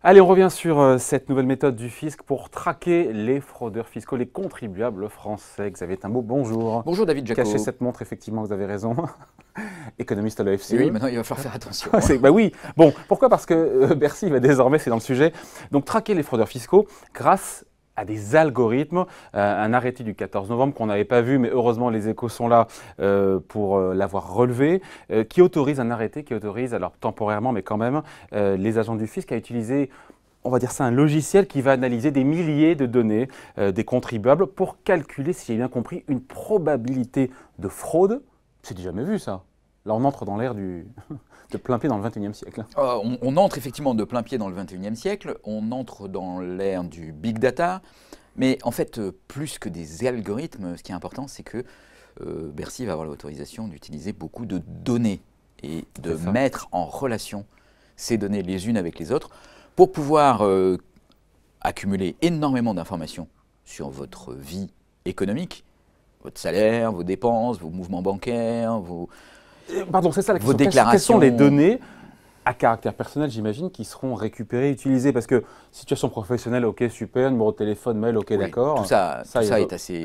Allez, on revient sur cette nouvelle méthode du fisc pour traquer les fraudeurs fiscaux, les contribuables français. Xavier Timbaud, bonjour. Bonjour David Jaco. Cachez cette montre, effectivement, vous avez raison. Économiste à l'OFCE. Oui, maintenant il va falloir faire attention. Bah oui, bon, pourquoi? Parce que Bercy va désormais, c'est dans le sujet, donc traquer les fraudeurs fiscaux grâce à des algorithmes, un arrêté du 14 novembre qu'on n'avait pas vu, mais heureusement les échos sont là pour l'avoir relevé, qui autorise un arrêté, qui autorise, alors temporairement, mais quand même, les agents du fisc à utiliser, on va dire ça, un logiciel qui va analyser des milliers de données des contribuables pour calculer, si j'ai bien compris, une probabilité de fraude. C'est jamais vu ça. Là, on entre dans l'ère de plein pied dans le 21e siècle. On entre effectivement de plein pied dans le 21e siècle, on entre dans l'ère du big data, mais en fait, plus que des algorithmes, ce qui est important, c'est que Bercy va avoir l'autorisation d'utiliser beaucoup de données et de mettre en relation ces données les unes avec les autres pour pouvoir accumuler énormément d'informations sur votre vie économique, votre salaire, vos dépenses, vos mouvements bancaires, Pardon, c'est ça la question. Vos déclarations. Quelles sont les données à caractère personnel, j'imagine, qui seront récupérées, utilisées? Parce que situation professionnelle, ok, super, numéro de téléphone, mail, ok, oui, d'accord. Tout ça est assez,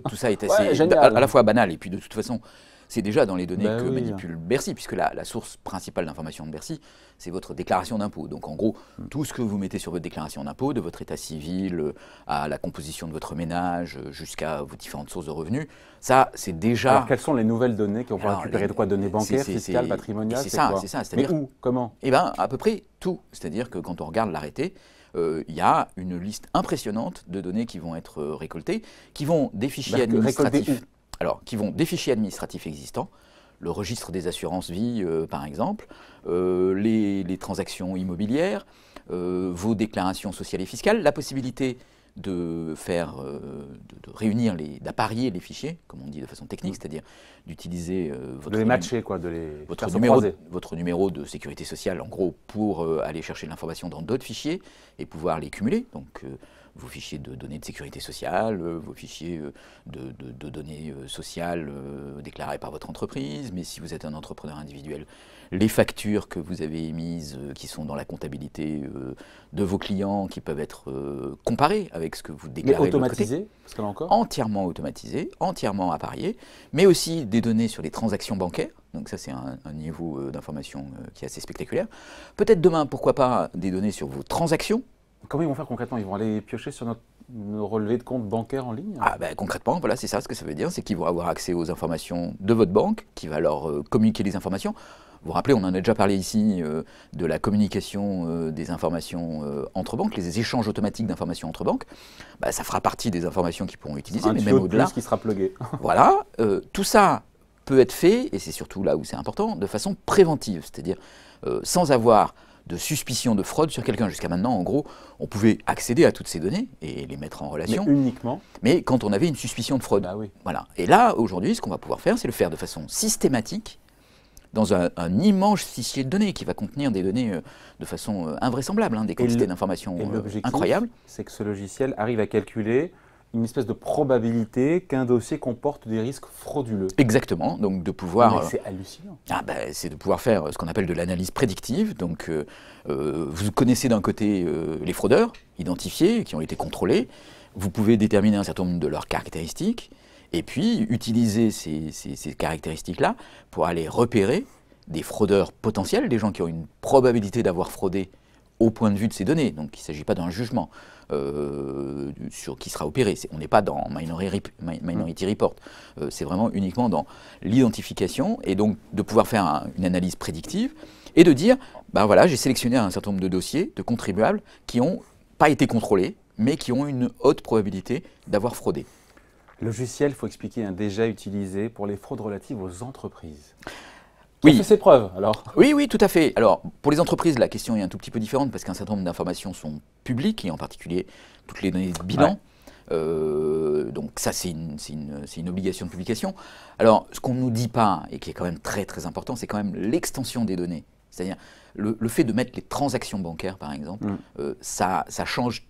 tout ça est assez ouais, à la fois banal. Et puis de toute façon, c'est déjà dans les données que oui, manipule Bercy, puisque la source principale d'information de Bercy, c'est votre déclaration d'impôt. Donc en gros, tout ce que vous mettez sur votre déclaration d'impôt, de votre état civil à la composition de votre ménage, jusqu'à vos différentes sources de revenus, ça c'est déjà... Alors quelles sont les nouvelles données qu'on va récupérer? De quoi? Données bancaires, fiscales, patrimoniales? C'est ça. Mais où? Comment? Eh bien, à peu près tout. C'est-à-dire que quand on regarde l'arrêté, il y a une liste impressionnante de données qui vont être récoltées, qui vont des fichiers administratifs. Alors, qui vont des fichiers administratifs existants, le registre des assurances vie, par exemple, les transactions immobilières, vos déclarations sociales et fiscales, la possibilité de faire, de réunir, d'apparier les fichiers, comme on dit de façon technique, c'est-à-dire d'utiliser de les matcher, quoi, votre numéro de sécurité sociale, en gros, pour aller chercher de l'information dans d'autres fichiers et pouvoir les cumuler. Donc, vos fichiers de données de sécurité sociale, vos fichiers de données sociales déclarées par votre entreprise, mais si vous êtes un entrepreneur individuel, les factures que vous avez émises qui sont dans la comptabilité de vos clients qui peuvent être comparées avec ce que vous déclarez. Mais automatisé, parce que là encore entièrement automatisé, entièrement apparié, mais aussi des données sur les transactions bancaires. Donc ça, c'est un niveau d'information qui est assez spectaculaire. Peut-être demain, pourquoi pas, des données sur vos transactions. Comment ils vont faire concrètement? Ils vont aller piocher sur nos relevés de compte bancaire en ligne? Concrètement, voilà, c'est ça ce que ça veut dire, c'est qu'ils vont avoir accès aux informations de votre banque, qui va leur communiquer les informations. Vous vous rappelez, on en a déjà parlé ici de la communication des informations entre banques, les échanges automatiques d'informations entre banques. Ça fera partie des informations qu'ils pourront utiliser, mais même au-delà. Qui sera plugué. Voilà, tout ça peut être fait, et c'est surtout là où c'est important, de façon préventive, c'est-à-dire sans avoir de suspicion de fraude sur quelqu'un. Jusqu'à maintenant, en gros, on pouvait accéder à toutes ces données et les mettre en relation. Mais uniquement. Mais quand on avait une suspicion de fraude. Oui. Voilà. Et là, aujourd'hui, ce qu'on va pouvoir faire, c'est le faire de façon systématique dans un immense fichier de données qui va contenir des données de façon invraisemblable, des quantités d'informations incroyables. C'est que ce logiciel arrive à calculer une espèce de probabilité qu'un dossier comporte des risques frauduleux. Exactement, donc de pouvoir... C'est hallucinant. C'est de pouvoir faire ce qu'on appelle de l'analyse prédictive. Donc vous connaissez d'un côté les fraudeurs identifiés, qui ont été contrôlés. Vous pouvez déterminer un certain nombre de leurs caractéristiques, et puis utiliser ces caractéristiques-là pour aller repérer des fraudeurs potentiels, des gens qui ont une probabilité d'avoir fraudé au point de vue de ces données. Donc il ne s'agit pas d'un jugement qui sera opéré. On n'est pas dans Minority Report. C'est vraiment uniquement dans l'identification et donc de pouvoir faire une analyse prédictive et de dire, voilà, j'ai sélectionné un certain nombre de dossiers de contribuables qui n'ont pas été contrôlés, mais qui ont une haute probabilité d'avoir fraudé. Le logiciel, il faut expliquer, déjà utilisé pour les fraudes relatives aux entreprises. Oui. Ça fait ses preuves, alors. Oui, tout à fait. Alors, pour les entreprises, la question est un tout petit peu différente parce qu'un certain nombre d'informations sont publiques, et en particulier toutes les données de bilan. Ouais. Donc ça, c'est une obligation de publication. Alors, ce qu'on ne nous dit pas, et qui est quand même très très important, c'est quand même l'extension des données. C'est-à-dire, le fait de mettre les transactions bancaires, par exemple, ça change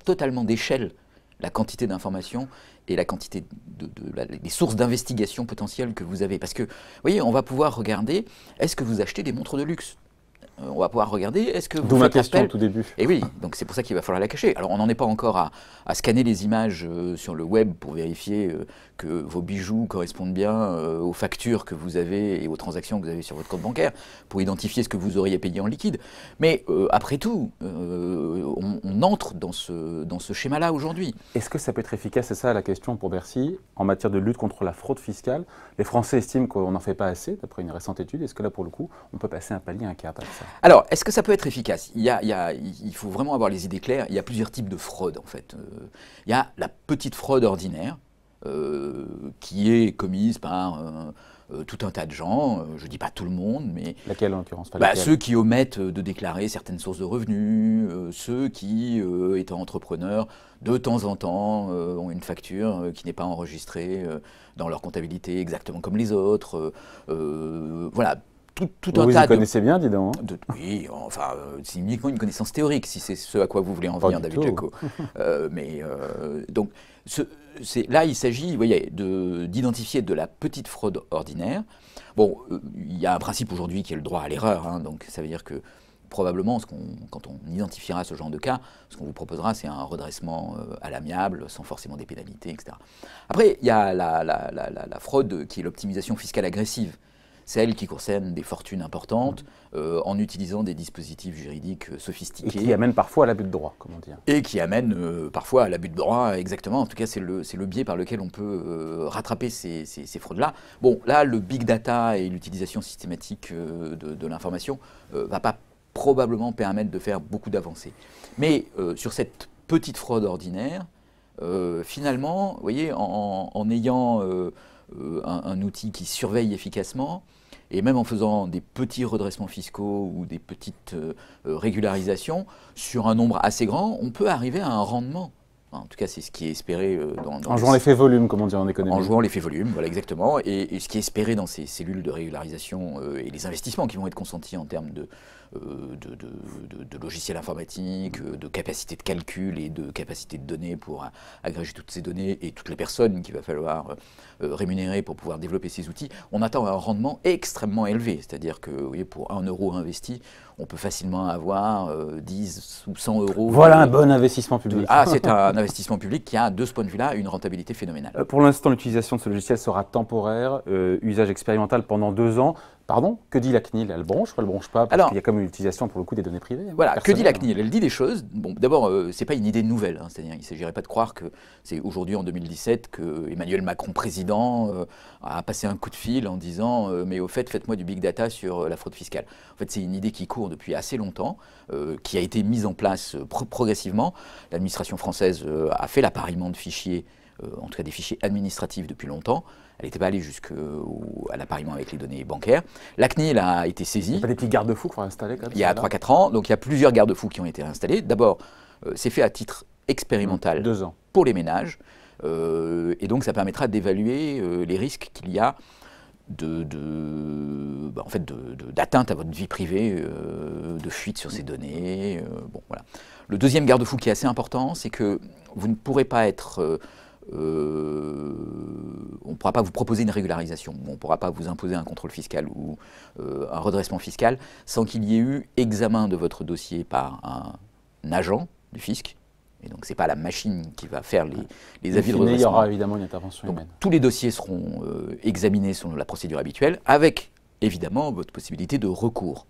totalement d'échelle la quantité d'informations et la quantité des sources d'investigation potentielles que vous avez. Parce que, vous voyez, on va pouvoir regarder, est-ce que vous achetez des montres de luxe? On va pouvoir regarder, est-ce que vous D'où ma question au tout début. Et oui, donc c'est pour ça qu'il va falloir la cacher. Alors on n'en est pas encore à scanner les images sur le web pour vérifier que vos bijoux correspondent bien aux factures que vous avez et aux transactions que vous avez sur votre compte bancaire, pour identifier ce que vous auriez payé en liquide. Mais après tout, on entre dans ce schéma-là aujourd'hui. Est-ce que ça peut être efficace, c'est ça la question pour Bercy, en matière de lutte contre la fraude fiscale? Les Français estiment qu'on n'en fait pas assez, d'après une récente étude. Est-ce que là, pour le coup, on peut passer un palier, un cap avec ça? Alors, est-ce que ça peut être efficace? Il faut vraiment avoir les idées claires. Il y a plusieurs types de fraude, en fait. Il y a la petite fraude ordinaire, qui est commise par tout un tas de gens. Je ne dis pas tout le monde, mais... Laquelle, en l'occurrence? Ceux qui omettent de déclarer certaines sources de revenus, ceux qui, étant entrepreneurs, de temps en temps, ont une facture qui n'est pas enregistrée dans leur comptabilité exactement comme les autres. Voilà. Tout un vous tas y connaissez bien, dis donc. Oui, enfin, c'est uniquement une connaissance théorique, si c'est ce à quoi vous voulez en venir, David Jaco. Donc, là, il s'agit, vous voyez, d'identifier de la petite fraude ordinaire. Bon, il y a un principe aujourd'hui qui est le droit à l'erreur, hein, donc ça veut dire que probablement, quand on identifiera ce genre de cas, ce qu'on vous proposera, c'est un redressement à l'amiable, sans forcément des pénalités, etc. Après, il y a la fraude qui est l'optimisation fiscale agressive. Celle qui concerne des fortunes importantes en utilisant des dispositifs juridiques sophistiqués. Et qui amène parfois à l'abus de droit, comment dire. Et qui amène parfois à l'abus de droit, exactement. En tout cas, c'est le biais par lequel on peut rattraper ces fraudes-là. Bon, là, le big data et l'utilisation systématique de l'information ne va pas probablement permettre de faire beaucoup d'avancées. Mais sur cette petite fraude ordinaire, finalement, vous voyez, en ayant un outil qui surveille efficacement, et même en faisant des petits redressements fiscaux ou des petites régularisations, sur un nombre assez grand, on peut arriver à un rendement. En tout cas, c'est ce qui est espéré en jouant l'effet volume, comme on dit en économie. En jouant l'effet volume, voilà exactement. Et ce qui est espéré dans ces cellules de régularisation et les investissements qui vont être consentis en termes de logiciels informatiques, de capacité de calcul et de capacité de données pour agréger toutes ces données et toutes les personnes qu'il va falloir rémunérer pour pouvoir développer ces outils, on attend un rendement extrêmement élevé. C'est-à-dire que vous voyez, pour 1 euro investi, on peut facilement avoir 10 ou 100 euros. Voilà un bon investissement public. C'est un investissement public qui a, de ce point de vue-là, une rentabilité phénoménale. Pour l'instant, l'utilisation de ce logiciel sera temporaire, usage expérimental pendant 2 ans. Pardon, que dit la CNIL? Elle bronche ou elle ne bronche pas? Parce qu'il y a comme une utilisation, pour le coup, des données privées. Voilà, que dit la CNIL? Elle dit des choses. Bon, d'abord, ce n'est pas une idée nouvelle. C'est-à-dire, il ne s'agirait pas de croire que c'est aujourd'hui, en 2017, que Emmanuel Macron, président, a passé un coup de fil en disant mais au fait, faites-moi du big data sur la fraude fiscale. En fait, c'est une idée qui court depuis assez longtemps, qui a été mise en place progressivement. L'administration française a fait l'appariement de fichiers, en tout cas des fichiers administratifs depuis longtemps. Elle n'était pas allée jusqu'à l'appariement avec les données bancaires. La CNIL a été saisie. Il y a pas des petits garde-fous qu'il faut installer quand même, il y a 3-4 ans. Donc il y a plusieurs garde-fous qui ont été installés. D'abord, c'est fait à titre expérimental 2 ans. Pour les ménages. Et donc ça permettra d'évaluer les risques qu'il y a d'atteinte à votre vie privée, de fuite sur ces données. Bon, voilà. Le deuxième garde-fou qui est assez important, c'est que vous ne pourrez pas être... on ne pourra pas vous proposer une régularisation, on ne pourra pas vous imposer un contrôle fiscal ou un redressement fiscal sans qu'il y ait eu examen de votre dossier par un agent du fisc. Et donc, ce n'est pas la machine qui va faire les avis de redressement. Il y aura évidemment une intervention humaine. Tous les dossiers seront examinés selon la procédure habituelle, avec évidemment votre possibilité de recours.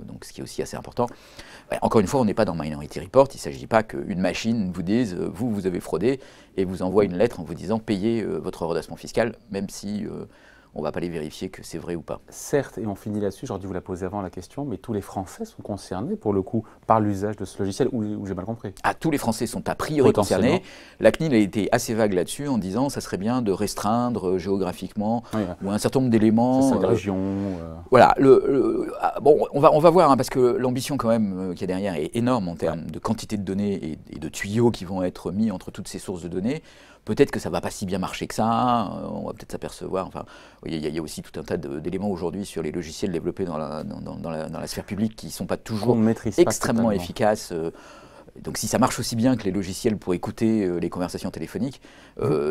Donc, ce qui est aussi assez important. Encore une fois, on n'est pas dans Minority Report. Il ne s'agit pas qu'une machine vous dise vous avez fraudé et vous envoie une lettre en vous disant payez votre redressement fiscal, même si on ne va pas les vérifier que c'est vrai ou pas. Certes, et on finit là-dessus, j'aurais dû vous la poser avant la question, mais tous les Français sont concernés pour le coup par l'usage de ce logiciel, ou j'ai mal compris? Tous les Français sont a priori concernés. La CNIL a été assez vague là-dessus en disant ça serait bien de restreindre géographiquement ou un certain nombre d'éléments. C'est ça, région. Voilà. Bon, on va voir, hein, parce que l'ambition quand même qu'il y a derrière est énorme en termes de quantité de données et de tuyaux qui vont être mis entre toutes ces sources de données. Peut-être que ça ne va pas si bien marcher que ça, on va peut-être s'apercevoir. Enfin, il y a aussi tout un tas d'éléments aujourd'hui sur les logiciels développés dans la sphère publique qui ne sont pas toujours extrêmement efficaces. Donc si ça marche aussi bien que les logiciels pour écouter les conversations téléphoniques,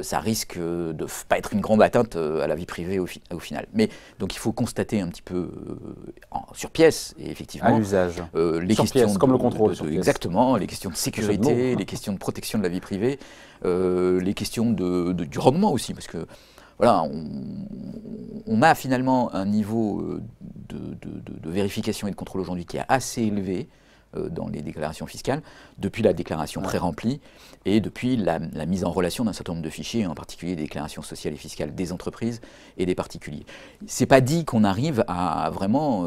ça risque de ne pas être une grande atteinte à la vie privée au final. Mais donc il faut constater un petit peu sur pièce, et effectivement, à l'usage. Les sur questions pièce, comme le contrôle sur pièce. Exactement, les questions de sécurité, les questions de protection de la vie privée, les questions du rendement aussi, parce que voilà, on a finalement un niveau de vérification et de contrôle aujourd'hui qui est assez élevé dans les déclarations fiscales, depuis la déclaration pré-remplie et depuis la mise en relation d'un certain nombre de fichiers, en particulier des déclarations sociales et fiscales des entreprises et des particuliers. C'est pas dit qu'on arrive à vraiment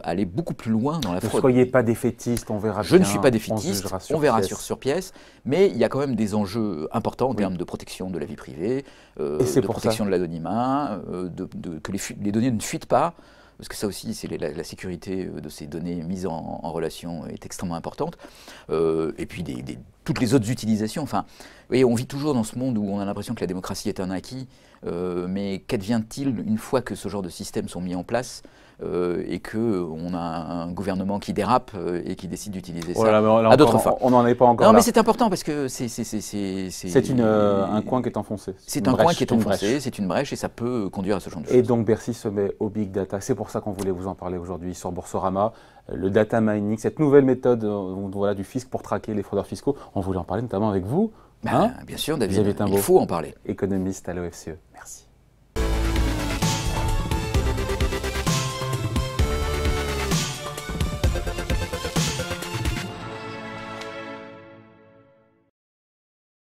aller beaucoup plus loin dans la fraude. Ne soyez pas défaitiste, on verra bien. Je ne suis pas défaitiste, on verra sur pièce, mais il y a quand même des enjeux importants en termes de protection de la vie privée, de protection de l'anonymat, que les données ne fuitent pas. Parce que ça aussi, c'est la sécurité de ces données mises en relation est extrêmement importante. Et puis toutes les autres utilisations. Enfin, vous voyez, on vit toujours dans ce monde où on a l'impression que la démocratie est un acquis. Mais qu'advient-il une fois que ce genre de systèmes sont mis en place et qu'on a un gouvernement qui dérape et qui décide d'utiliser ça à d'autres fins? On n'en est pas encore là. Non, mais c'est important parce que c'est un coin qui est enfoncé. C'est un coin qui est enfoncé, c'est une brèche et ça peut conduire à ce genre de choses. Et donc Bercy se met au big data. C'est pour ça qu'on voulait vous en parler aujourd'hui sur Boursorama. Le data mining, cette nouvelle méthode du fisc pour traquer les fraudeurs fiscaux. On voulait en parler notamment avec vous. Bien sûr, David, il faut en parler. Économiste à l'OFCE. Merci.